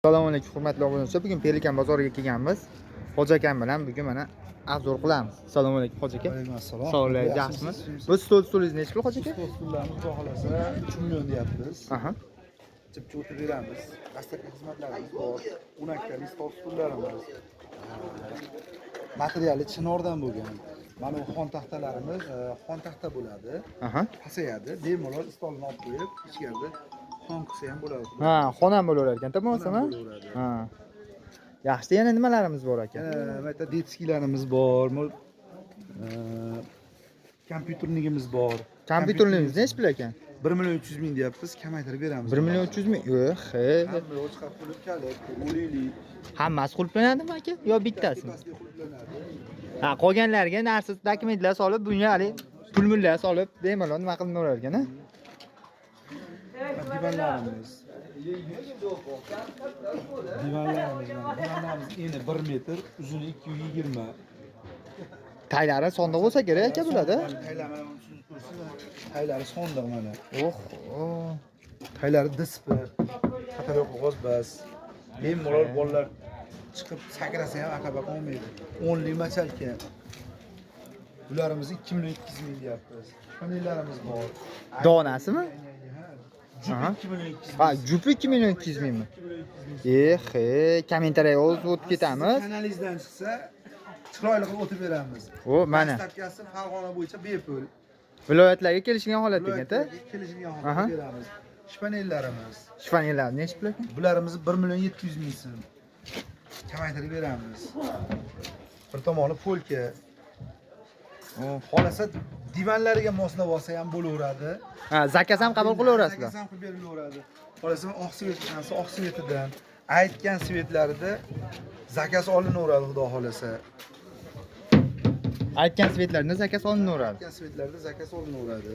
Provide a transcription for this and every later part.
Assalomu alaykum hurmatli obunachilar. Bugun Pelikan bozoriga kelganmiz. Xo'ja akam bilan bugun mana arzor qilamiz. Assalomu alaykum Xo'ja aka. Alaykum assalom. Sog' bo'ling, yaxshimisiz? Bu stolingiz nechi pul Xo'ja aka? Stollarimiz baholasa 3 million deyapmiz. Aha. Chipcha o'tib beramiz. Dastlabki xizmatlarimiz bor. 10 aktali stollarimiz. Materiali chinordan bo'lgan. Mana bu xon taxtalarimiz xon taxta bo'ladi. Aha. Pasayadi. Bemalol stolni olib qo'yib, ichkarida xon qilsa ham bo'ladi. Ha, xonam bo'lar ekan-da bo'lmasam-a? Ha. Yaxshi, yana nimalarimiz bor aka? Yana bu yerda detskilarimiz bor. Kompyuternigimiz bor. Kompyuterlarimiz nechi pul ekan? 1 million 300 ming deyapmiz, kamaytirib beramiz. 1 million 300 ming. Yo'q, he. Hamma o'chqab qilib kalit, o'likli. Hammasi qulflanadimi aka? Yo bittasimi? Ha, qolganlarga narsa dokumentlar solib, bunga hali pul-mullar solib, bemalol nima qilinaverar ekan-a? Divanlarimiz. Divanlarimiz eni 1 metr, uzuni 220. Taylari sonda bo'lsa kerak aka bo'ladi. Taylar mana shuni ko'rsa, taylari sonda mana. Oh. Taylari dispi, katalog qog'oz bas. Bemalol bolalar chiqib sakrasa ham aqaba qolmaydi. 10 lik machalka. Bularimiz 2 million 200 ming deyapmiz. Panellarimiz bor. Donasimi? Jupi 2 million 200 ming. Ha, jupi 2 million 200 mingmi? Kommentariy o'zib o'tib ketamiz. Kanalizdan chiqsa, chiroyli qilib o'tib beramiz. O, mana. Stavkasi Farg'ona bo'yicha bepul. Viloyatlarga kelishgan holatda ekan-da. Kelishgan holatda beramiz. Shpanellarimiz. Shpanellar nechi pul ekan? Bularimizni 1 million 700 ming so'm. Kamaytirib beramiz. Bir tomoni polka. Xolasa divanlariga moslab olsa ham bo'laveradi. Ha, zakaz ham qabul qilaverasizlar. Zakaz ham qilib berilaveradi. Xolasa oq svetidan, aytgan svetlarida zakaz olinaveradi, xudo xolasa. Aytgan svetlardan zakaz olinaveradi. Aytgan svetlarda zakaz olinaveradi.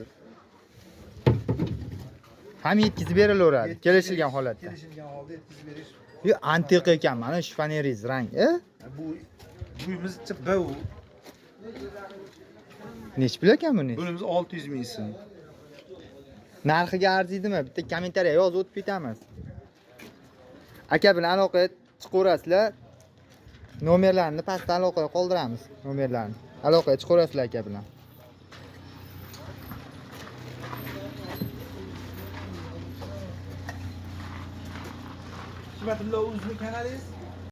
Ham yetkazib berilaveradi, kelishilgan holatda. Kelishilgan holda yetkazib berish. Yo, antiqa ekan, mana shpaneriz rang, Bu uyimiz bu. Nechi pul ekan buni? Bunimiz 600 ming so'm. Narxiga arziydimi? Bitta kommentariy yozib o'tib ketamiz. Aka bilan aloqaga chiqaverasizlar. Nomerlarni pastda aloqaga qoldiramiz, nomerlarni. Aloqaga chiqaverasizlar aka bilan. Hikmatullo o'zining kanalingiz